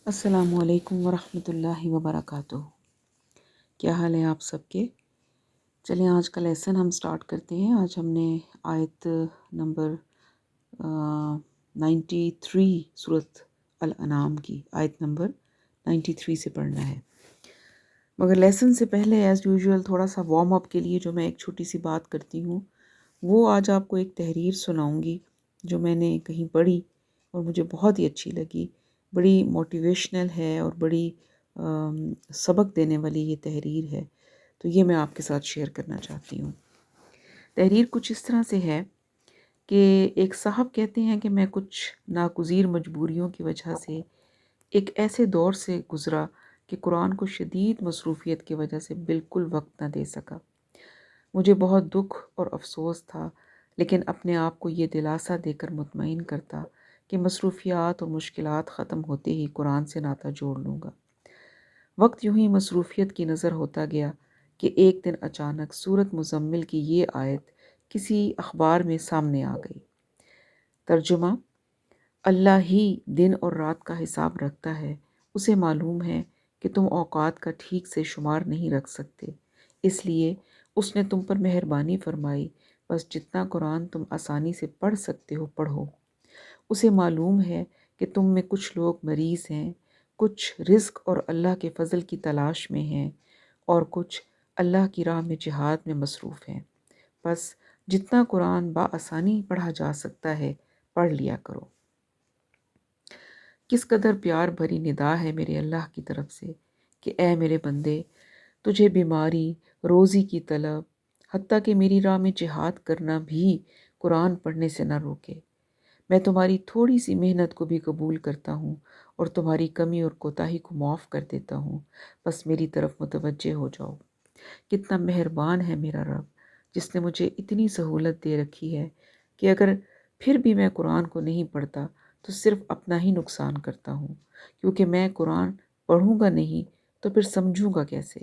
السلام علیکم ورحمۃ اللہ وبرکاتہ۔ کیا حال ہے آپ سب کے؟ چلیں آج کا لیسن ہم سٹارٹ کرتے ہیں۔ آج ہم نے آیت نمبر 93 سورۃ الانعام کی آیت نمبر 93 سے پڑھنا ہے، مگر لیسن سے پہلے ایز یوزول تھوڑا سا وارم اپ کے لیے جو میں ایک چھوٹی سی بات کرتی ہوں، وہ آج آپ کو ایک تحریر سناؤں گی جو میں نے کہیں پڑھی اور مجھے بہت ہی اچھی لگی۔ بڑی موٹیویشنل ہے اور بڑی سبق دینے والی یہ تحریر ہے، تو یہ میں آپ کے ساتھ شیئر کرنا چاہتی ہوں۔ تحریر کچھ اس طرح سے ہے کہ ایک صاحب کہتے ہیں کہ میں کچھ ناگزیر مجبوریوں کی وجہ سے ایک ایسے دور سے گزرا کہ قرآن کو شدید مصروفیت کی وجہ سے بالکل وقت نہ دے سکا۔ مجھے بہت دکھ اور افسوس تھا، لیکن اپنے آپ کو یہ دلاسا دے کر مطمئن کرتا کہ مصروفیات اور مشکلات ختم ہوتے ہی قرآن سے ناطہ جوڑ لوں گا۔ وقت یوں ہی مصروفیت کی نظر ہوتا گیا کہ ایک دن اچانک سورۃ مزمل کی یہ آیت کسی اخبار میں سامنے آ گئی۔ ترجمہ: اللہ ہی دن اور رات کا حساب رکھتا ہے، اسے معلوم ہے کہ تم اوقات کا ٹھیک سے شمار نہیں رکھ سکتے، اس لیے اس نے تم پر مہربانی فرمائی، بس جتنا قرآن تم آسانی سے پڑھ سکتے ہو پڑھو۔ اسے معلوم ہے کہ تم میں کچھ لوگ مریض ہیں، کچھ رزق اور اللہ کے فضل کی تلاش میں ہیں، اور کچھ اللہ کی راہ میں جہاد میں مصروف ہیں، بس جتنا قرآن بآسانی پڑھا جا سکتا ہے پڑھ لیا کرو۔ کس قدر پیار بھری ندا ہے میرے اللہ کی طرف سے کہ اے میرے بندے، تجھے بیماری، روزی کی طلب، حتیٰ کہ میری راہ میں جہاد کرنا بھی قرآن پڑھنے سے نہ روکے۔ میں تمہاری تھوڑی سی محنت کو بھی قبول کرتا ہوں اور تمہاری کمی اور کوتاہی کو معاف کر دیتا ہوں، بس میری طرف متوجہ ہو جاؤ۔ کتنا مہربان ہے میرا رب، جس نے مجھے اتنی سہولت دے رکھی ہے کہ اگر پھر بھی میں قرآن کو نہیں پڑھتا تو صرف اپنا ہی نقصان کرتا ہوں، کیونکہ میں قرآن پڑھوں گا نہیں تو پھر سمجھوں گا کیسے،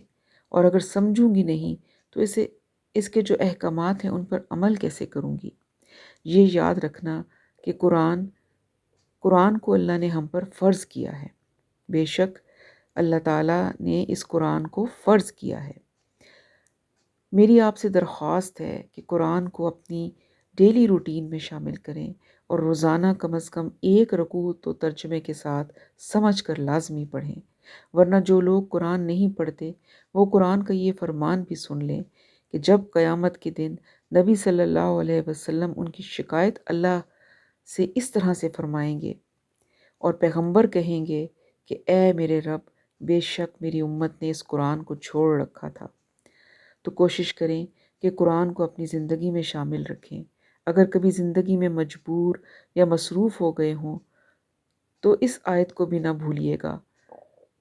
اور اگر سمجھوں گی نہیں تو اس کے جو احکامات ہیں ان پر عمل کیسے کروں گی۔ یہ یاد رکھنا کہ قرآن کو اللہ نے ہم پر فرض کیا ہے۔ بے شک اللہ تعالیٰ نے اس قرآن کو فرض کیا ہے۔ میری آپ سے درخواست ہے کہ قرآن کو اپنی ڈیلی روٹین میں شامل کریں اور روزانہ کم از کم ایک رکوع تو ترجمے کے ساتھ سمجھ کر لازمی پڑھیں، ورنہ جو لوگ قرآن نہیں پڑھتے وہ قرآن کا یہ فرمان بھی سن لیں کہ جب قیامت کے دن نبی صلی اللہ علیہ وسلم ان کی شکایت اللہ سے اس طرح سے فرمائیں گے اور پیغمبر کہیں گے کہ اے میرے رب، بے شک میری امت نے اس قرآن کو چھوڑ رکھا تھا، تو کوشش کریں کہ قرآن کو اپنی زندگی میں شامل رکھیں۔ اگر کبھی زندگی میں مجبور یا مصروف ہو گئے ہوں تو اس آیت کو بھی نہ بھولیے گا۔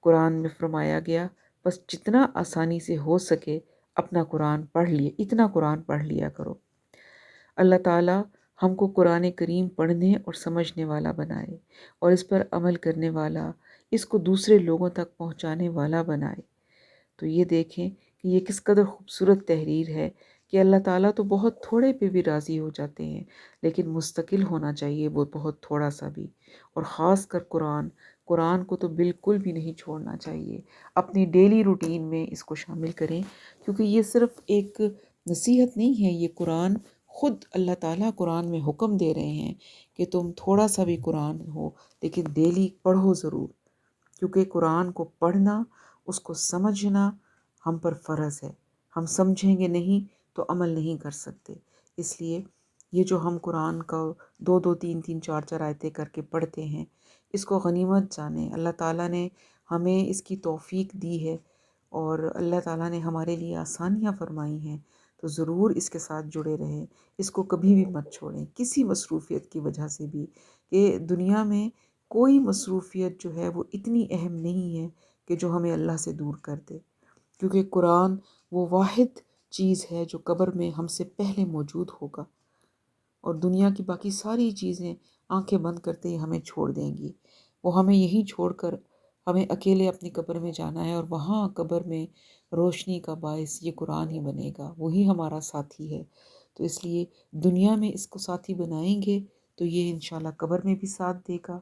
قرآن میں فرمایا گیا بس جتنا آسانی سے ہو سکے اپنا قرآن پڑھ لیے، اتنا قرآن پڑھ لیا کرو۔ اللہ تعالیٰ ہم کو قرآن کریم پڑھنے اور سمجھنے والا بنائے اور اس پر عمل کرنے والا، اس کو دوسرے لوگوں تک پہنچانے والا بنائے۔ تو یہ دیکھیں کہ یہ کس قدر خوبصورت تحریر ہے کہ اللہ تعالیٰ تو بہت تھوڑے پہ بھی راضی ہو جاتے ہیں، لیکن مستقل ہونا چاہیے وہ بہت تھوڑا سا بھی، اور خاص کر قرآن کو تو بالکل بھی نہیں چھوڑنا چاہیے۔ اپنی ڈیلی روٹین میں اس کو شامل کریں، کیونکہ یہ صرف ایک نصیحت نہیں ہے، یہ قرآن خود اللہ تعالیٰ قرآن میں حکم دے رہے ہیں کہ تم تھوڑا سا بھی قرآن ہو لیکن ڈیلی پڑھو ضرور، کیونکہ قرآن کو پڑھنا، اس کو سمجھنا ہم پر فرض ہے۔ ہم سمجھیں گے نہیں تو عمل نہیں کر سکتے، اس لیے یہ جو ہم قرآن کا 2 3 3 4 4 آیتیں کر کے پڑھتے ہیں، اس کو غنیمت جانیں۔ اللہ تعالیٰ نے ہمیں اس کی توفیق دی ہے اور اللہ تعالیٰ نے ہمارے لیے آسانیاں فرمائی ہیں، تو ضرور اس کے ساتھ جڑے رہیں، اس کو کبھی بھی مت چھوڑیں کسی مصروفیت کی وجہ سے بھی، کہ دنیا میں کوئی مصروفیت جو ہے وہ اتنی اہم نہیں ہے کہ جو ہمیں اللہ سے دور کر دے، کیونکہ قرآن وہ واحد چیز ہے جو قبر میں ہم سے پہلے موجود ہوگا، اور دنیا کی باقی ساری چیزیں آنکھیں بند کرتے ہی ہمیں چھوڑ دیں گی۔ وہ ہمیں یہیں چھوڑ کر ہمیں اکیلے اپنی قبر میں جانا ہے، اور وہاں قبر میں روشنی کا باعث یہ قرآن ہی بنے گا، وہی ہمارا ساتھی ہے۔ تو اس لیے دنیا میں اس کو ساتھی بنائیں گے تو یہ انشاءاللہ قبر میں بھی ساتھ دے گا،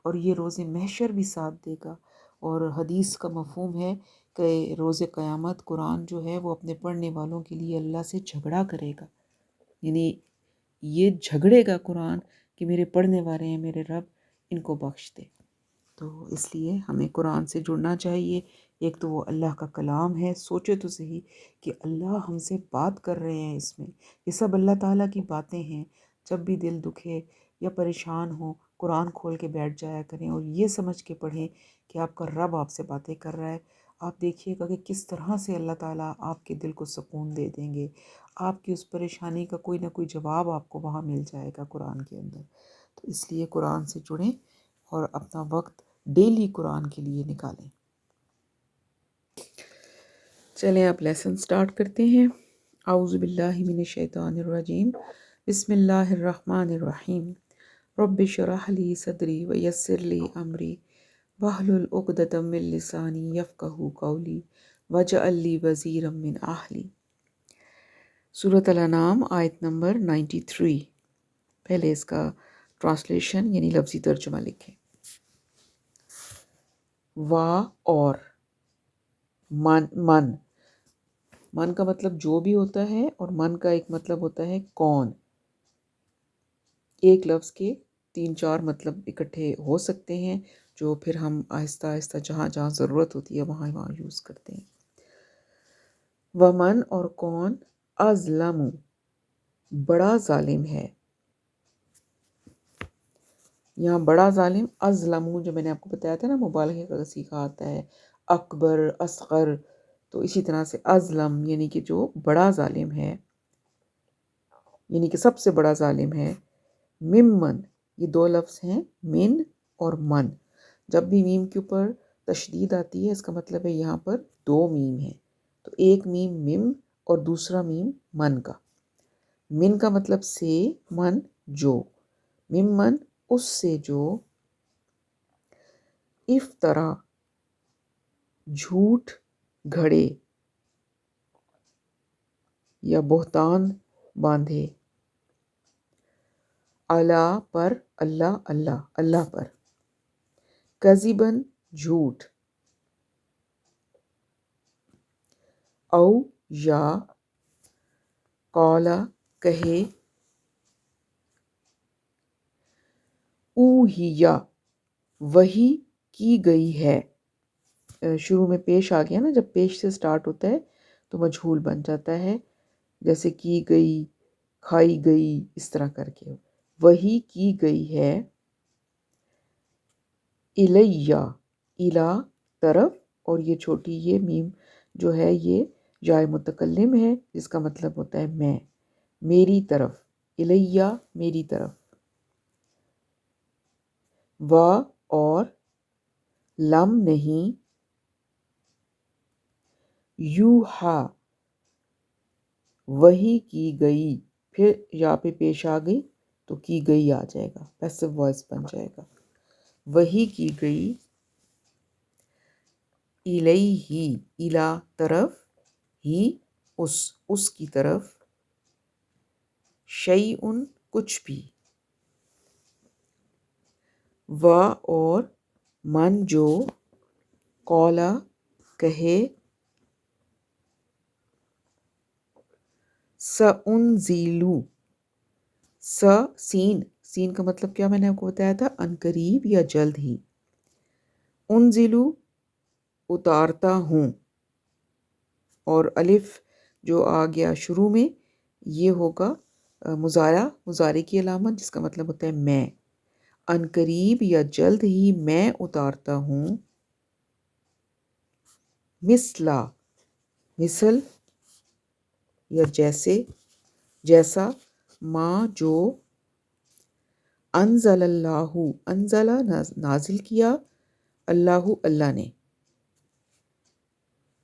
اور یہ روز محشر بھی ساتھ دے گا۔ اور حدیث کا مفہوم ہے کہ روز قیامت قرآن جو ہے وہ اپنے پڑھنے والوں کے لیے اللہ سے جھگڑا کرے گا، یعنی یہ جھگڑے گا قرآن کہ میرے پڑھنے والے ہیں میرے رب، ان کو بخش دے۔ تو اس لیے ہمیں قرآن سے جڑنا چاہیے۔ ایک تو وہ اللہ کا کلام ہے، سوچے تو صحیح کہ اللہ ہم سے بات کر رہے ہیں، اس میں یہ سب اللہ تعالیٰ کی باتیں ہیں۔ جب بھی دل دکھے یا پریشان ہو، قرآن کھول کے بیٹھ جایا کریں اور یہ سمجھ کے پڑھیں کہ آپ کا رب آپ سے باتیں کر رہا ہے۔ آپ دیکھیے گا کہ کس طرح سے اللہ تعالیٰ آپ کے دل کو سکون دے دیں گے، آپ کی اس پریشانی کا کوئی نہ کوئی جواب آپ کو وہاں مل جائے گا قرآن کے اندر۔ تو اس لیے قرآن سے جڑیں اور اپنا وقت ڈیلی قرآن کے لیے نکالیں۔ چلیں اب لیسن سٹارٹ کرتے ہیں۔ اعوذ باللہ من الشیطان الرجیم، بسم اللہ الرحمن الرحیم۔ رب اشرح لی صدری ویسر لی امری واحلل عقدۃ من لسانی یفقہوا قولی واجعل لی وزیرا من اہلی۔ سورۃ الانعام آیت نمبر 93۔ پہلے اس کا ٹرانسلیشن یعنی لفظی ترجمہ لکھیں۔ وا اور من من کا مطلب جو بھی ہوتا ہے، اور من کا ایک مطلب ہوتا ہے کون۔ ایک لفظ کے 3-4 مطلب اکٹھے ہو سکتے ہیں، جو پھر ہم آہستہ آہستہ جہاں جہاں ضرورت ہوتی ہے وہاں وہاں یوز کرتے ہیں۔ ومن اور کون، ازلم بڑا ظالم ہے۔ یہاں بڑا ظالم ازلم جو میں نے آپ کو بتایا تھا نا، مبالغے کا صیغہ آتا ہے، اکبر، اصغر، تو اسی طرح سے ازلم یعنی کہ جو بڑا ظالم ہے، یعنی کہ سب سے بڑا ظالم ہے۔ ممن، یہ 2 لفظ ہیں، من اور من۔ جب بھی میم کے اوپر تشدید آتی ہے اس کا مطلب ہے یہاں پر 2 میم ہیں، تو ایک میم مم اور دوسرا میم من کا۔ من کا مطلب سے، من جو، ممن اس سے جو، افطرا جھوٹ گھڑے یا بہتان باندھے، اللہ پر، اللہ اللہ اللہ پر، کذبن جھوٹ، او یا قولا کہے، اوہیا وہی کی گئی ہے۔ شروع میں پیش آ گیا نا، جب پیش سے سٹارٹ ہوتا ہے تو مجہول بن جاتا ہے، جیسے کی گئی، کھائی گئی، اس طرح کر کے وہی کی گئی ہے۔ الیہ، الا طرف، اور یہ چھوٹی یہ میم جو ہے یہ جائے متکلم ہے، جس کا مطلب ہوتا ہے میں، میری طرف، الیہ میری طرف۔ و اور لم نہیں، یوحا وہی کی گئی، پھر یا پہ پیش آ گئی تو کی گئی آ جائے گا، پیسو وائس بن جائے گا، وہی کی گئی، الیہ الا طرف، ہی اس کی طرف، شیئن کچھ بھی، و اور من جو، قولا کہے، سأنزلو، سین کا مطلب کیا میں نے آپ کو بتایا تھا، عنقریب یا جلد ہی۔ انزلو اتارتا ہوں، اور الف جو آ گیا شروع میں یہ ہوگا مضارع کی علامت، جس کا مطلب ہوتا ہے میں، عنقریب یا جلد ہی میں اتارتا ہوں، مثل یا جیسا، ما جو، انزل اللہ، انزل نازل کیا، اللہ نے،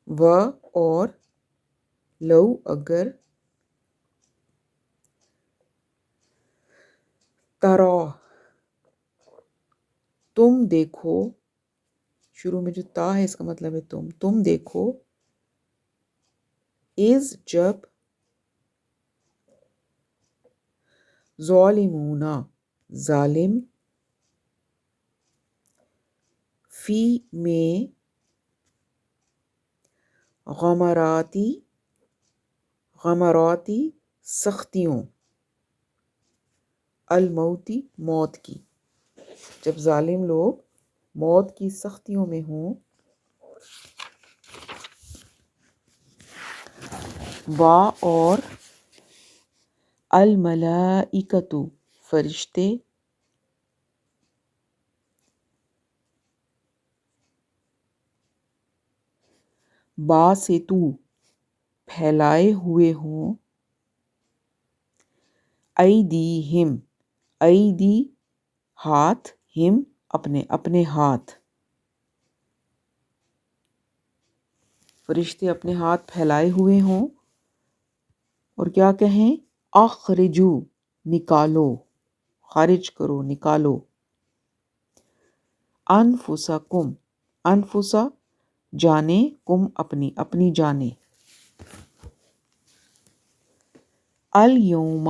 و اور لو اگر، ترا تم دیکھو، شروع میں جو تا ہے اس کا مطلب ہے تم دیکھو، از جب، ظالمون ظالم، فی میں غمراتی سختیوں، الموتی موت کی، جب ظالم لوگ موت کی سختیوں میں ہوں۔ با اور الملائکۃ فرشتے، باسطو پھیلائے ہوئے ہوں، ایدیہم ایدی ہاتھ، ہم اپنے اپنے ہاتھ، فرشتے اپنے ہاتھ پھیلائے ہوئے ہوں اور کیا کہیں؟ اخرجو نکالو، خارج کرو، نکالو، انفسکم انفسا جانے، کم اپنی اپنی جانیں، الیوم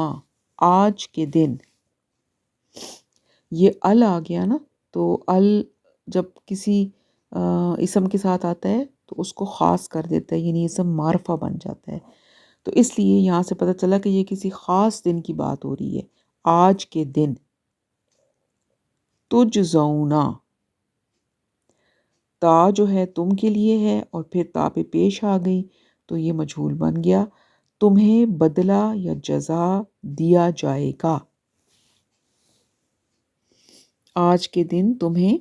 آج کے دن، یہ ال آ گیا نا، تو ال جب کسی اسم کے ساتھ آتا ہے تو اس کو خاص کر دیتا ہے، یعنی اسم معرفہ بن جاتا ہے، تو اس لیے یہاں سے پتہ چلا کہ یہ کسی خاص دن کی بات ہو رہی ہے، آج کے دن، تجزونا، تا جو ہے تم کے لیے ہے اور پھر تا پہ پیش آ گئی تو یہ مجہول بن گیا، تمہیں بدلہ یا جزا دیا جائے گا، آج کے دن تمہیں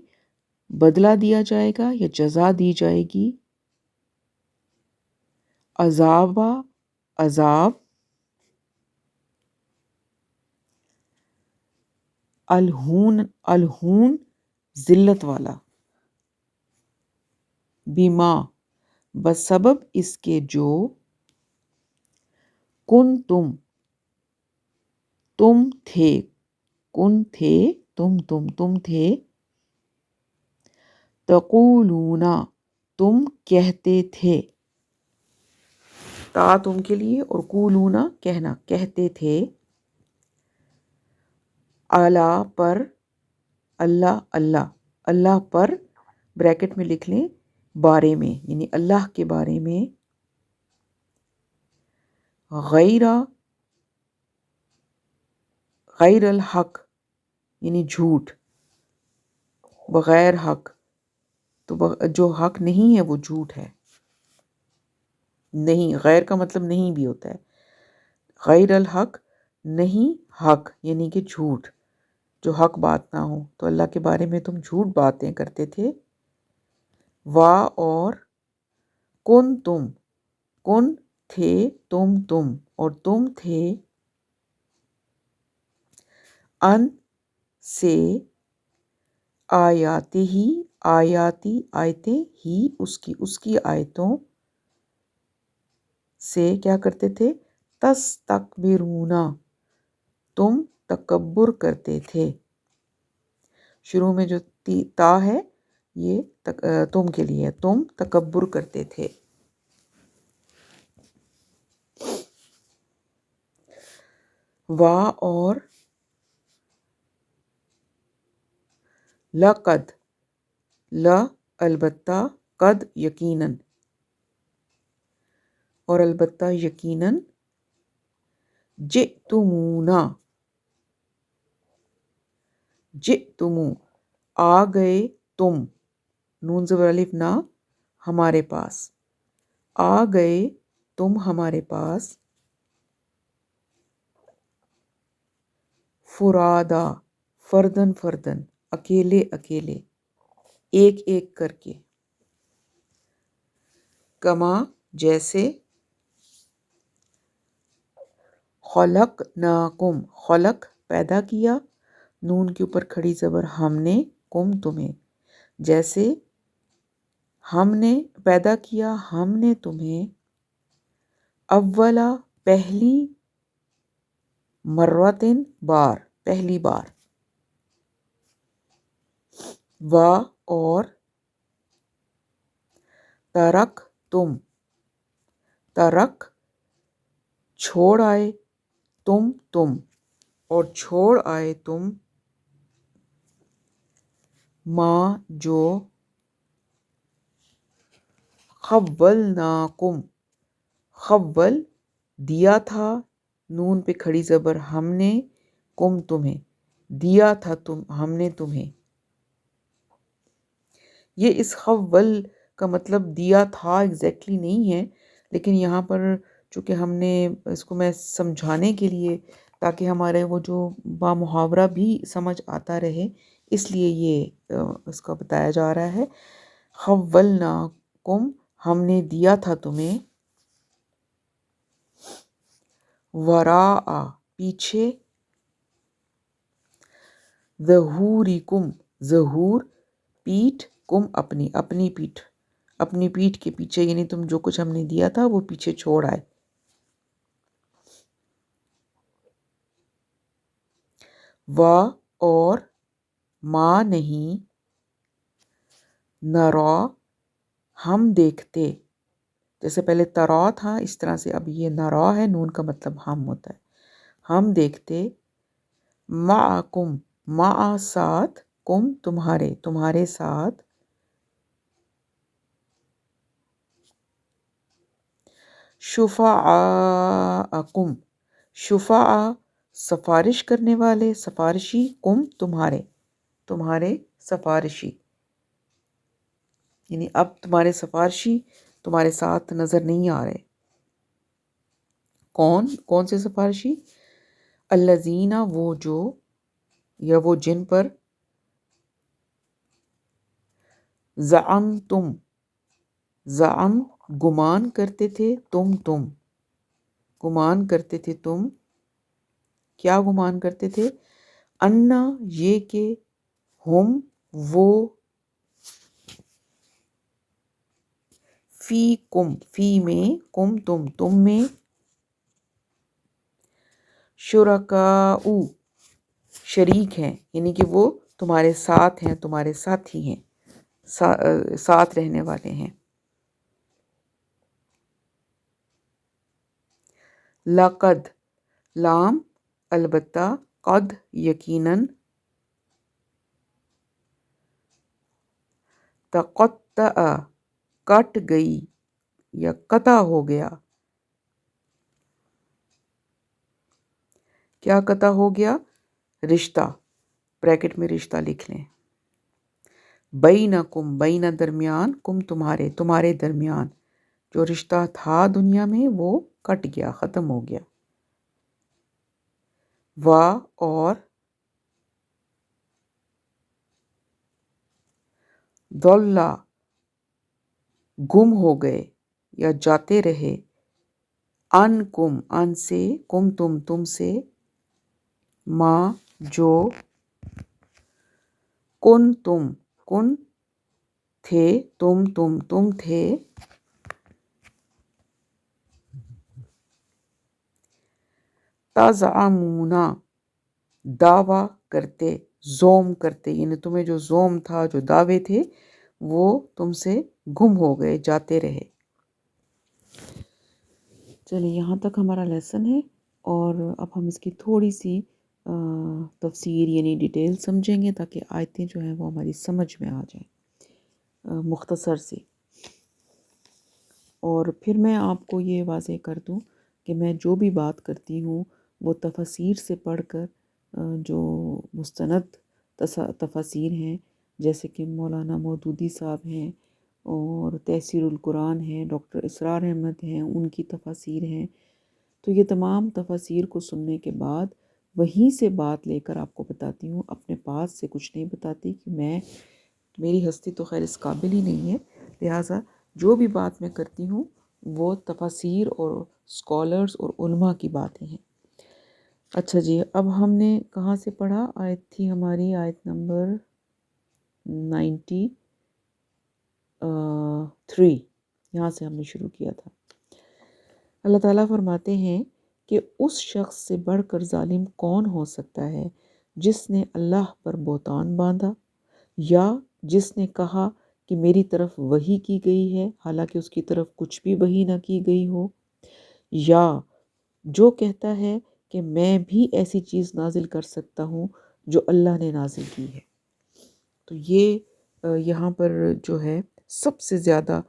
بدلہ دیا جائے گا یا جزا دی جائے گی، عذاب، الہون ذلت والا، بما بسبب اس کے جو، تم تھے، تم تھے، تقولون تم کہتے تھے، تا تم کے لیے اور قولون کہنا، کہتے تھے، اللہ پر، اللہ پر بریکٹ میں لکھ لیں، بارے میں، یعنی اللہ کے بارے میں، غیر الحق یعنی جھوٹ، بغیر حق، تو جو حق نہیں ہے وہ جھوٹ ہے، نہیں، غیر کا مطلب نہیں بھی ہوتا ہے، غیر الحق نہیں حق یعنی کہ جھوٹ، جو حق بات نہ ہو، تو اللہ کے بارے میں تم جھوٹ باتیں کرتے تھے، اور کن تھے تم اور تم تھے، ان سے، آیتیں ہی اس کی آیتوں سے کیا کرتے تھے؟ تستکبرون تم تکبر کرتے تھے، شروع میں جو تا ہے یہ تم کے لیے، تم تکبر کرتے تھے، اور لقد، البتہ، قد یقیناً، اور البتہ یقیناً، جئتمونا آ گئے تم، نون زبر الف نا، ہمارے پاس، آ گئے تم ہمارے پاس، فرادا فردن اکیلے ایک ایک کر کے، کما جیسے، خلقناکم خلق پیدا کیا، نون کے اوپر کھڑی زبر ہم نے، کم تمہیں، جیسے ہم نے پیدا کیا ہم نے تمہیں، اولا پہلی، مرتن پہلی بار، اور ترک چھوڑ آئے تم اور چھوڑ آئے تم، ما جو، خولناکم، خول دیا تھا، نون پہ کھڑی زبر ہم نے، کم تمہیں، دیا تھا ہم نے تمہیں. یہ اس خول کا مطلب دیا تھا ایگزیکٹلی نہیں ہے، لیکن یہاں پر چونکہ ہم نے اس کو میں سمجھانے کے لیے تاکہ ہمارے وہ جو با محاورہ بھی سمجھ آتا رہے اس لیے یہ اس کا بتایا جا رہا ہے. خولناکم، ہم نے دیا تھا تمہیں، وراء پیچھے، ظہورکم ظہور پیٹھ، کم اپنی پیٹھ، اپنی پیٹھ کے پیچھے، یعنی تم جو کچھ ہم نے دیا تھا وہ پیچھے چھوڑ آئے. اور ما نہیں، نرا ہم دیکھتے، جیسے پہلے ترا تھا اس طرح سے اب یہ نرا ہے، نون کا مطلب ہم ہوتا ہے، ہم دیکھتے، معکم مع ساتھ، کم تمہارے ساتھ، شفعاءکم شفعاء سفارش کرنے والے، سفارشی، کم تمہارے سفارشی، یعنی اب تمہارے سفارشی تمہارے ساتھ نظر نہیں آ رہے. کون سے سفارشی؟ الذین وہ جو، یا وہ جن پر، زعمتم گمان کرتے تھے تم گمان کرتے تھے تم، کیا گمان کرتے تھے؟ انا یہ کہ، ہم وہ، فی میں، کم تم میں، شرکاء شریک ہیں، یعنی کہ وہ تمہارے ساتھ ہیں، تمہارے ساتھی ہیں، ساتھ رہنے والے ہیں. لقد لام البتہ، قد یقیناً، تقطع کٹ گئی یا قطع ہو گیا. کیا قطع ہو گیا؟ رشتہ، بریکٹ میں رشتہ لکھ لیں. بینکم بین درمیان، کم تمہارے درمیان، جو رشتہ تھا دنیا میں وہ کٹ گیا، ختم ہو گیا. اور ضل گم ہو گئے یا جاتے رہے، ان سے، کم تم سے، ما جو، کن تھے تم تھے، تزعمون دعویٰ کرتے، زوم کرتے، یعنی تمہیں جو زوم تھا، جو دعوے تھے وہ تم سے گم ہو گئے، جاتے رہے. چلیے یہاں تک ہمارا لیسن ہے، اور اب ہم اس کی تھوڑی سی تفسیر یعنی ڈیٹیل سمجھیں گے تاکہ آیتیں جو ہیں وہ ہماری سمجھ میں آ جائیں مختصر سی. اور پھر میں آپ کو یہ واضح کر دوں کہ میں جو بھی بات کرتی ہوں وہ تفاسیر سے پڑھ کر، جو مستند تفاسیر ہیں جیسے کہ مولانا مودودی صاحب ہیں اور تیسیر القرآن ہیں، ڈاکٹر اسرار احمد ہیں، ان کی تفاسیر ہیں، تو یہ تمام تفاسیر کو سننے کے بعد وہیں سے بات لے کر آپ کو بتاتی ہوں، اپنے پاس سے کچھ نہیں بتاتی کہ میری ہستی تو خیر اس قابل ہی نہیں ہے، لہٰذا جو بھی بات میں کرتی ہوں وہ تفاسیر اور اسکالرز اور علماء کی باتیں ہیں. اچھا جی، اب ہم نے کہاں سے پڑھا؟ آیت تھی ہماری آیت نمبر 93، یہاں سے ہم نے شروع کیا تھا. اللہ تعالیٰ فرماتے ہیں کہ اس شخص سے بڑھ کر ظالم کون ہو سکتا ہے جس نے اللہ پر بہتان باندھا، یا جس نے کہا کہ میری طرف وحی کی گئی ہے حالانکہ اس کی طرف کچھ بھی وحی نہ کی گئی ہو، یا جو کہتا ہے کہ میں بھی ایسی چیز نازل کر سکتا ہوں جو اللہ نے نازل کی ہے. تو یہ یہاں پر جو ہے سب سے زیادہ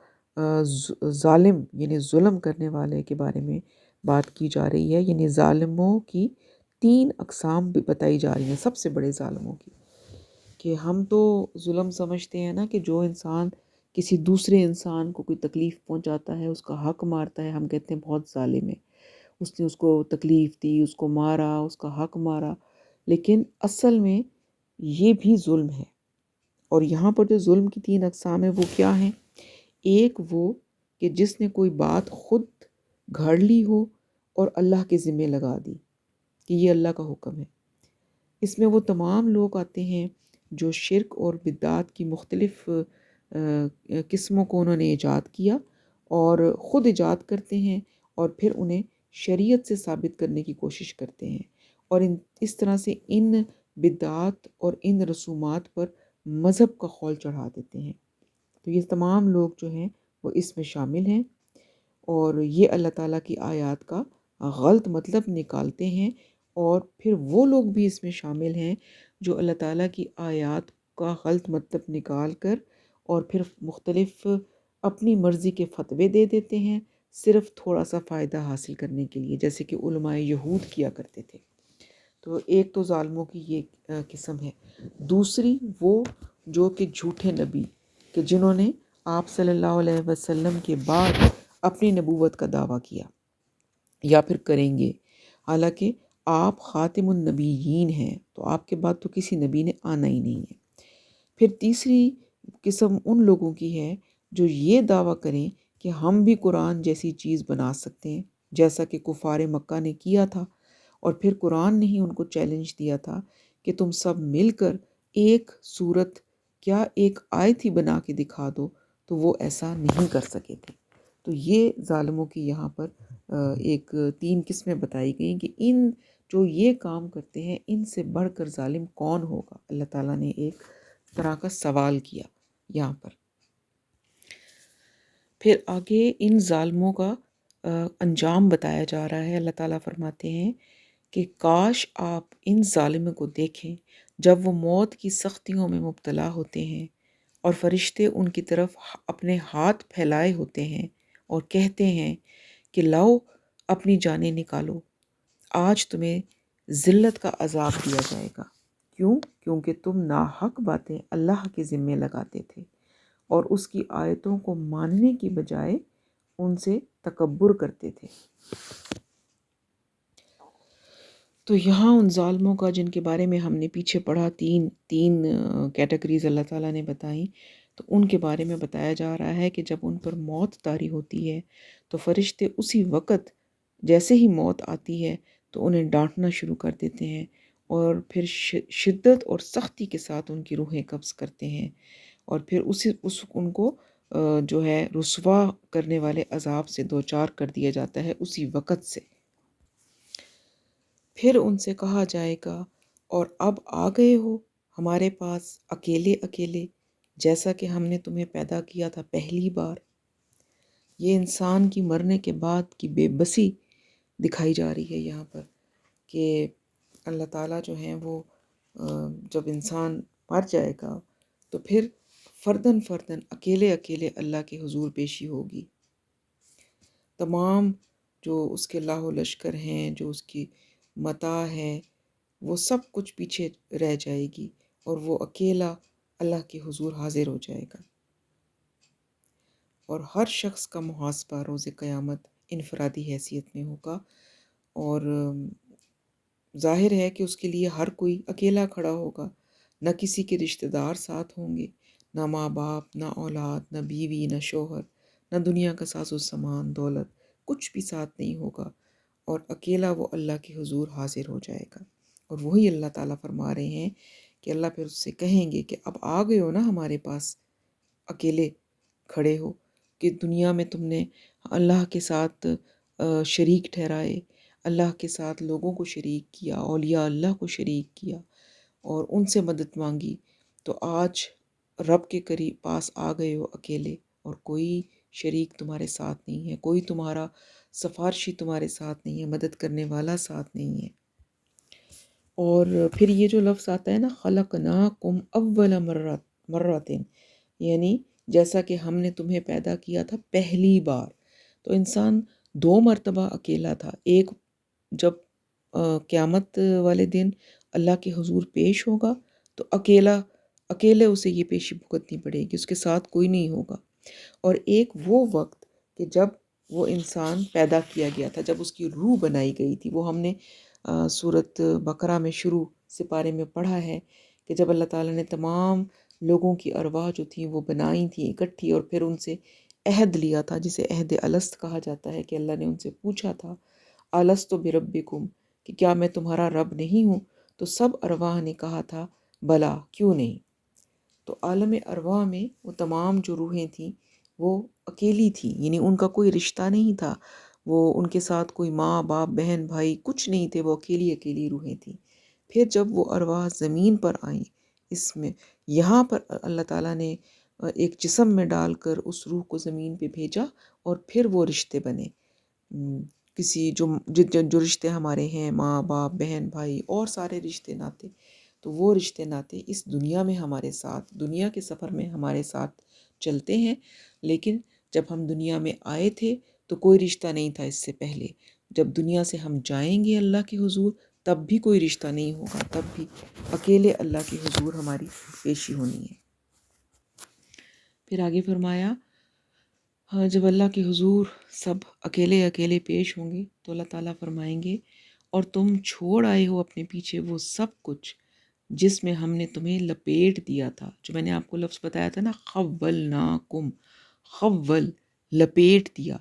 ظالم یعنی ظلم کرنے والے کے بارے میں بات کی جا رہی ہے، یعنی ظالموں کی 3 اقسام بھی بتائی جا رہی ہیں، سب سے بڑے ظالموں کی۔ کہ ہم تو ظلم سمجھتے ہیں نا کہ جو انسان کسی دوسرے انسان کو کوئی تکلیف پہنچاتا ہے، اس کا حق مارتا ہے، ہم کہتے ہیں بہت ظالم ہے، اس نے اس کو تکلیف دی، اس کو مارا، اس کا حق مارا۔ لیکن اصل میں یہ بھی ظلم ہے۔ اور یہاں پر جو ظلم کی 3 اقسام ہیں وہ کیا ہیں؟ ایک وہ کہ جس نے کوئی بات خود گھڑ لی ہو اور اللہ کے ذمے لگا دی کہ یہ اللہ کا حکم ہے۔ اس میں وہ تمام لوگ آتے ہیں جو شرک اور بدعات کی مختلف قسموں کو انہوں نے ایجاد کیا اور خود ایجاد کرتے ہیں اور پھر انہیں شریعت سے ثابت کرنے کی کوشش کرتے ہیں، اور اس طرح سے ان بدعات اور ان رسومات پر مذہب کا خول چڑھا دیتے ہیں۔ تو یہ تمام لوگ جو ہیں وہ اس میں شامل ہیں، اور یہ اللہ تعالیٰ کی آیات کا غلط مطلب نکالتے ہیں، اور پھر وہ لوگ بھی اس میں شامل ہیں جو اللہ تعالیٰ کی آیات کا غلط مطلب نکال کر اور پھر مختلف اپنی مرضی کے فتوے دے دیتے ہیں صرف تھوڑا سا فائدہ حاصل کرنے کے لیے، جیسے کہ علماء یہود کیا کرتے تھے۔ تو ایک تو ظالموں کی یہ قسم ہے۔ دوسری وہ جو کہ جھوٹے نبی، کہ جنہوں نے آپ صلی اللہ علیہ وسلم کے بعد اپنی نبوت کا دعویٰ کیا یا پھر کریں گے، حالانکہ آپ خاتم النبیین ہیں، تو آپ کے بعد تو کسی نبی نے آنا ہی نہیں ہے۔ پھر تیسری قسم ان لوگوں کی ہے جو یہ دعویٰ کریں کہ ہم بھی قرآن جیسی چیز بنا سکتے ہیں، جیسا کہ کفار مکہ نے کیا تھا، اور پھر قرآن نے ہی ان کو چیلنج دیا تھا کہ تم سب مل کر ایک صورت کیا ایک آیت ہی بنا کے دکھا دو، تو وہ ایسا نہیں کر سکے تھے۔ تو یہ ظالموں کی یہاں پر ایک 3 قسمیں بتائی گئیں کہ ان جو یہ کام کرتے ہیں ان سے بڑھ کر ظالم کون ہوگا۔ اللہ تعالیٰ نے ایک طرح کا سوال کیا یہاں پر۔ پھر آگے ان ظالموں کا انجام بتایا جا رہا ہے۔ اللہ تعالیٰ فرماتے ہیں کہ کاش آپ ان ظالموں کو دیکھیں جب وہ موت کی سختیوں میں مبتلا ہوتے ہیں اور فرشتے ان کی طرف اپنے ہاتھ پھیلائے ہوتے ہیں اور کہتے ہیں کہ لاؤ اپنی جانیں نکالو، آج تمہیں ذلت کا عذاب دیا جائے گا۔ کیوں؟ کیونکہ تم ناحق باتیں اللہ کے ذمے لگاتے تھے اور اس کی آیتوں کو ماننے کی بجائے ان سے تکبر کرتے تھے۔ تو یہاں ان ظالموں کا جن کے بارے میں ہم نے پیچھے پڑھا، تین کیٹیگریز اللہ تعالیٰ نے بتائیں، تو ان کے بارے میں بتایا جا رہا ہے کہ جب ان پر موت طاری ہوتی ہے تو فرشتے اسی وقت جیسے ہی موت آتی ہے تو انہیں ڈانٹنا شروع کر دیتے ہیں، اور پھر شدت اور سختی کے ساتھ ان کی روحیں قبض کرتے ہیں، اور پھر ان کو جو ہے رسوا کرنے والے عذاب سے دوچار کر دیا جاتا ہے اسی وقت سے۔ پھر ان سے کہا جائے گا اور اب آ گئے ہو ہمارے پاس اکیلے اکیلے، جیسا کہ ہم نے تمہیں پیدا کیا تھا پہلی بار۔ یہ انسان کی مرنے کے بعد کی بے بسی دکھائی جا رہی ہے یہاں پر، کہ اللہ تعالیٰ جو ہیں وہ جب انسان مر جائے گا تو پھر فرداً فرداً اکیلے اکیلے اللہ کے حضور پیشی ہوگی۔ تمام جو اس کے لاہ و لشکر ہیں، جو اس کی متاع ہے، وہ سب کچھ پیچھے رہ جائے گی اور وہ اکیلا اللہ کے حضور حاضر ہو جائے گا، اور ہر شخص کا محاسبہ روز قیامت انفرادی حیثیت میں ہوگا، اور ظاہر ہے کہ اس کے لیے ہر کوئی اکیلا کھڑا ہوگا، نہ کسی کے رشتہ دار ساتھ ہوں گے، نہ ماں باپ، نہ اولاد، نہ بیوی، نہ شوہر، نہ دنیا کا ساز و سامان، دولت، کچھ بھی ساتھ نہیں ہوگا، اور اکیلا وہ اللہ کے حضور حاضر ہو جائے گا۔ اور وہی اللہ تعالیٰ فرما رہے ہیں کہ اللہ پھر اس سے کہیں گے کہ اب آ گئے ہو نا ہمارے پاس، اکیلے کھڑے ہو، کہ دنیا میں تم نے اللہ کے ساتھ شریک ٹھہرائے، اللہ کے ساتھ لوگوں کو شریک کیا، اولیاء اللہ کو شریک کیا اور ان سے مدد مانگی، تو آج رب کے قریب پاس آ گئے ہو اکیلے، اور کوئی شریک تمہارے ساتھ نہیں ہے، کوئی تمہارا سفارشی تمہارے ساتھ نہیں ہے، مدد کرنے والا ساتھ نہیں ہے۔ اور پھر یہ جو لفظ آتا ہے نا، خلقناکم اول مرۃ، یعنی جیسا کہ ہم نے تمہیں پیدا کیا تھا پہلی بار۔ تو انسان 2 مرتبہ اکیلا تھا، ایک جب قیامت والے دن اللہ کے حضور پیش ہوگا تو اکیلے اسے یہ پیشی بھگتنی پڑے گی، اس کے ساتھ کوئی نہیں ہوگا، اور ایک وہ وقت کہ جب وہ انسان پیدا کیا گیا تھا، جب اس کی روح بنائی گئی تھی۔ وہ ہم نے سورۃ بقرہ میں شروع سپارے میں پڑھا ہے کہ جب اللہ تعالیٰ نے تمام لوگوں کی ارواح جو تھیں وہ بنائی تھیں اکٹھی، اور پھر ان سے عہد لیا تھا، جسے عہد الست کہا جاتا ہے، کہ اللہ نے ان سے پوچھا تھا الست بربکم، کہ کیا میں تمہارا رب نہیں ہوں؟ تو سب ارواح نے کہا تھا بلا، کیوں نہیں۔ تو عالم ارواح میں وہ تمام جو روحیں تھیں وہ اکیلی تھیں، یعنی ان کا کوئی رشتہ نہیں تھا، وہ ان کے ساتھ کوئی ماں باپ بہن بھائی کچھ نہیں تھے، وہ اکیلی اکیلی روحیں تھیں۔ پھر جب وہ ارواح زمین پر آئیں، اس میں یہاں پر اللہ تعالیٰ نے ایک جسم میں ڈال کر اس روح کو زمین پہ بھیجا، اور پھر وہ رشتے بنے، کسی جو رشتے ہمارے ہیں، ماں باپ بہن بھائی اور سارے رشتے ناتے، تو وہ رشتے ناتے اس دنیا میں ہمارے ساتھ، دنیا کے سفر میں ہمارے ساتھ چلتے ہیں۔ لیکن جب ہم دنیا میں آئے تھے تو کوئی رشتہ نہیں تھا اس سے پہلے، جب دنیا سے ہم جائیں گے اللہ کے حضور تب بھی کوئی رشتہ نہیں ہوگا، تب بھی اکیلے اللہ کے حضور ہماری پیشی ہونی ہے۔ پھر آگے فرمایا، ہاں جب اللہ کے حضور سب اکیلے اکیلے پیش ہوں گے تو اللہ تعالیٰ فرمائیں گے، اور تم چھوڑ آئے ہو اپنے پیچھے وہ سب کچھ جس میں ہم نے تمہیں لپیٹ دیا تھا۔ جو میں نے آپ کو لفظ بتایا تھا نا، خولناکم، خول، لپیٹ دیا۔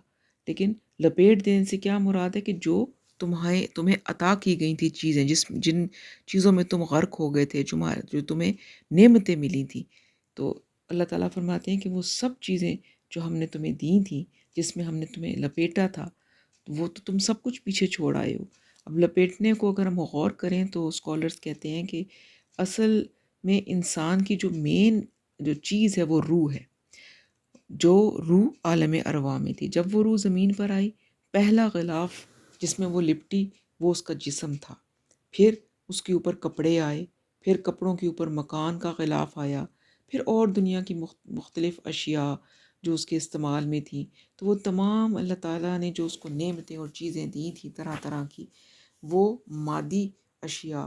لیکن لپیٹ دینے سے کیا مراد ہے؟ کہ جو تمہیں عطا کی گئی تھی چیزیں، جن چیزوں میں تم غرق ہو گئے تھے، جو تمہیں نعمتیں ملی تھیں، تو اللہ تعالیٰ فرماتے ہیں کہ وہ سب چیزیں جو ہم نے تمہیں دی تھیں، جس میں ہم نے تمہیں لپیٹا تھا، وہ تو تم سب کچھ پیچھے چھوڑ آئے ہو۔ اب لپیٹنے کو اگر ہم غور کریں تو اسکالرز کہتے ہیں کہ اصل میں انسان کی جو مین جو چیز ہے وہ روح ہے، جو روح عالم ارواح میں تھی۔ جب وہ روح زمین پر آئی، پہلا غلاف جس میں وہ لپٹی وہ اس کا جسم تھا، پھر اس کے اوپر کپڑے آئے، پھر کپڑوں کے اوپر مکان کا غلاف آیا، پھر اور دنیا کی مختلف اشیاء جو اس کے استعمال میں تھیں، تو وہ تمام اللہ تعالیٰ نے جو اس کو نعمتیں اور چیزیں دی تھیں طرح طرح کی، وہ مادی اشیاء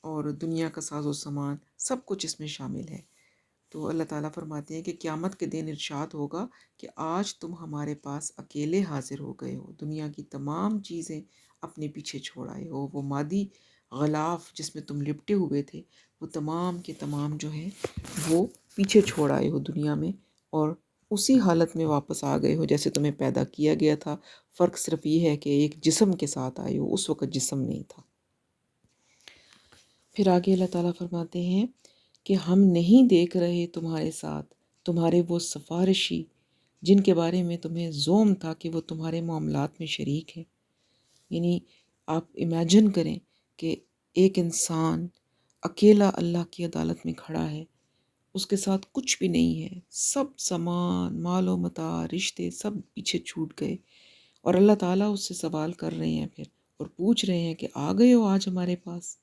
اور دنیا کا ساز و سامان سب کچھ اس میں شامل ہے۔ تو اللہ تعالیٰ فرماتے ہیں کہ قیامت کے دن ارشاد ہوگا کہ آج تم ہمارے پاس اکیلے حاضر ہو گئے ہو، دنیا کی تمام چیزیں اپنے پیچھے چھوڑ آئے ہو، وہ مادی غلاف جس میں تم لپٹے ہوئے تھے وہ تمام کے تمام جو ہیں وہ پیچھے چھوڑ آئے ہو دنیا میں، اور اسی حالت میں واپس آ گئے ہو جیسے تمہیں پیدا کیا گیا تھا۔ فرق صرف یہ ہے کہ ایک جسم کے ساتھ آئے ہو، اس وقت جسم نہیں تھا۔ پھر آگے اللہ تعالیٰ فرماتے ہیں کہ ہم نہیں دیکھ رہے تمہارے ساتھ تمہارے وہ سفارشی جن کے بارے میں تمہیں زوم تھا کہ وہ تمہارے معاملات میں شریک ہیں۔ یعنی آپ امیجن کریں کہ ایک انسان اکیلا اللہ کی عدالت میں کھڑا ہے، اس کے ساتھ کچھ بھی نہیں ہے، سب سامان مال و متاع رشتے سب پیچھے چھوٹ گئے، اور اللہ تعالیٰ اس سے سوال کر رہے ہیں پھر، اور پوچھ رہے ہیں کہ آ گئے ہو آج ہمارے پاس،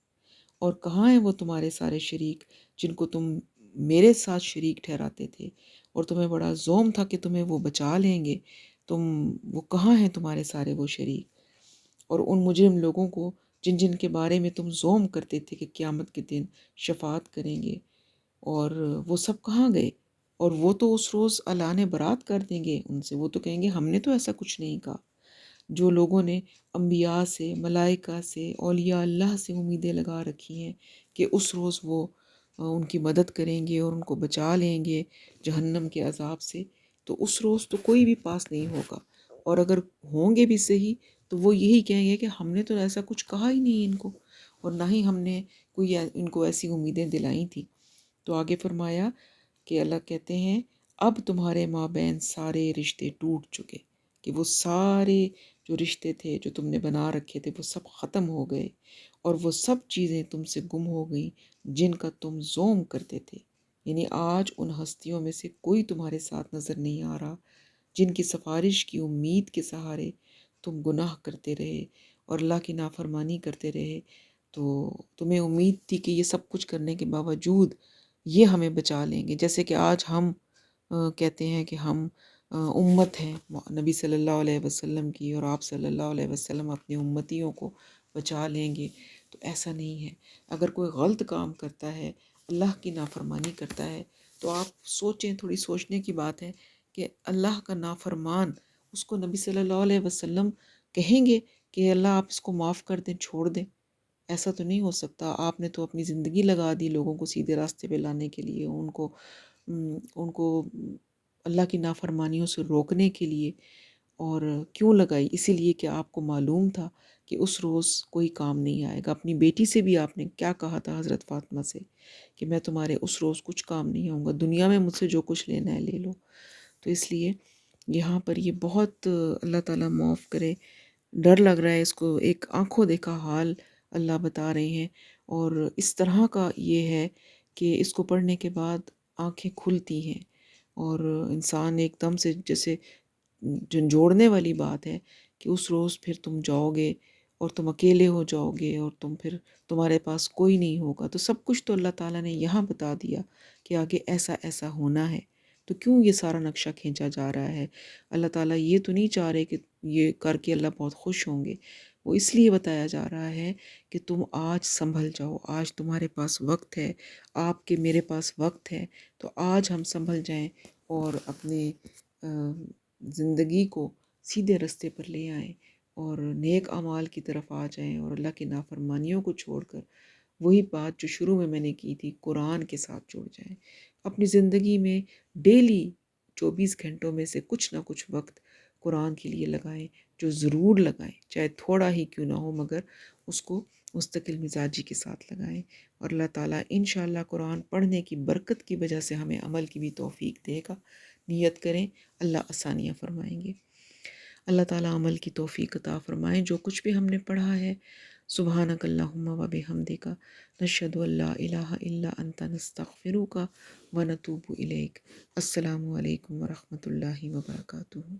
اور کہاں ہیں وہ تمہارے سارے شریک جن کو تم میرے ساتھ شریک ٹھہراتے تھے، اور تمہیں بڑا زوم تھا کہ تمہیں وہ بچا لیں گے، وہ کہاں ہیں تمہارے سارے وہ شریک؟ اور ان مجرم لوگوں کو جن کے بارے میں تم زوم کرتے تھے کہ قیامت کے دن شفاعت کریں گے، اور وہ سب کہاں گئے؟ اور وہ تو اس روز اعلان برات کر دیں گے ان سے، وہ تو کہیں گے ہم نے تو ایسا کچھ نہیں کہا۔ جو لوگوں نے انبیاء سے، ملائکہ سے، اولیاء اللہ سے امیدیں لگا رکھی ہیں کہ اس روز وہ ان کی مدد کریں گے اور ان کو بچا لیں گے جہنم کے عذاب سے، تو اس روز تو کوئی بھی پاس نہیں ہوگا، اور اگر ہوں گے بھی صحیح تو وہ یہی کہیں گے کہ ہم نے تو ایسا کچھ کہا ہی نہیں ان کو، اور نہ ہی ہم نے کوئی ان کو ایسی امیدیں دلائی تھیں۔ تو آگے فرمایا کہ اللہ کہتے ہیں اب تمہارے مابین سارے رشتے ٹوٹ چکے، کہ وہ سارے جو رشتے تھے جو تم نے بنا رکھے تھے وہ سب ختم ہو گئے، اور وہ سب چیزیں تم سے گم ہو گئیں جن کا تم زوم کرتے تھے۔ یعنی آج ان ہستیوں میں سے کوئی تمہارے ساتھ نظر نہیں آ رہا جن کی سفارش کی امید کے سہارے تم گناہ کرتے رہے اور اللہ کی نافرمانی کرتے رہے، تو تمہیں امید تھی کہ یہ سب کچھ کرنے کے باوجود یہ ہمیں بچا لیں گے، جیسے کہ آج ہم کہتے ہیں کہ ہم امت ہیں نبی صلی اللہ علیہ وسلم کی، اور آپ صلی اللہ علیہ وسلم اپنی امتیوں کو بچا لیں گے، تو ایسا نہیں ہے۔ اگر کوئی غلط کام کرتا ہے، اللہ کی نافرمانی کرتا ہے، تو آپ سوچیں، تھوڑی سوچنے کی بات ہے کہ اللہ کا نافرمان، اس کو نبی صلی اللہ علیہ وسلم کہیں گے کہ اللہ آپ اس کو معاف کر دیں، چھوڑ دیں؟ ایسا تو نہیں ہو سکتا۔ آپ نے تو اپنی زندگی لگا دی لوگوں کو سیدھے راستے پہ لانے کے لیے، ان کو اللہ کی نافرمانیوں سے روکنے کے لیے۔ اور کیوں لگائی؟ اسی لیے کہ آپ کو معلوم تھا کہ اس روز کوئی کام نہیں آئے گا۔ اپنی بیٹی سے بھی آپ نے کیا کہا تھا، حضرت فاطمہ سے، کہ میں تمہارے اس روز کچھ کام نہیں آؤں گا، دنیا میں مجھ سے جو کچھ لینا ہے لے لو۔ تو اس لیے یہاں پر یہ بہت اللہ تعالیٰ معاف کرے، ڈر لگ رہا ہے اس کو، ایک آنکھوں دیکھا حال اللہ بتا رہے ہیں۔ اور اس طرح کا یہ ہے کہ اس کو پڑھنے کے بعد آنکھیں کھلتی ہیں، اور انسان ایک دم سے جیسے جھنجھوڑنے والی بات ہے کہ اس روز پھر تم جاؤ گے اور تم اکیلے ہو جاؤ گے، اور تمہارے پاس کوئی نہیں ہوگا۔ تو سب کچھ تو اللہ تعالیٰ نے یہاں بتا دیا کہ آگے ایسا ایسا ہونا ہے۔ تو کیوں یہ سارا نقشہ کھینچا جا رہا ہے؟ اللہ تعالیٰ یہ تو نہیں چاہ رہے کہ یہ کر کے اللہ بہت خوش ہوں گے، وہ اس لیے بتایا جا رہا ہے کہ تم آج سنبھل جاؤ، آج تمہارے پاس وقت ہے، آپ کے میرے پاس وقت ہے، تو آج ہم سنبھل جائیں اور اپنے زندگی کو سیدھے رستے پر لے آئیں، اور نیک اعمال کی طرف آ جائیں، اور اللہ کی نافرمانیوں کو چھوڑ کر وہی بات جو شروع میں نے کی تھی، قرآن کے ساتھ جڑ جائیں۔ اپنی زندگی میں ڈیلی 24 گھنٹوں میں سے کچھ نہ کچھ وقت قرآن کے لیے لگائیں، جو ضرور لگائیں، چاہے تھوڑا ہی کیوں نہ ہو، مگر اس کو مستقل مزاجی کے ساتھ لگائیں۔ اور اللہ تعالیٰ انشاءاللہ قرآن پڑھنے کی برکت کی وجہ سے ہمیں عمل کی بھی توفیق دے گا۔ نیت کریں، اللہ آسانیاں فرمائیں گے۔ اللہ تعالیٰ عمل کی توفیق عطا فرمائیں۔ جو کچھ بھی ہم نے پڑھا ہے، سبحانک اللہم و بحمدک، نشہد ان لا الہ الا انت، نستغفرک و نتوب الیک۔ السلام علیکم ورحمۃ اللہ وبرکاتہ۔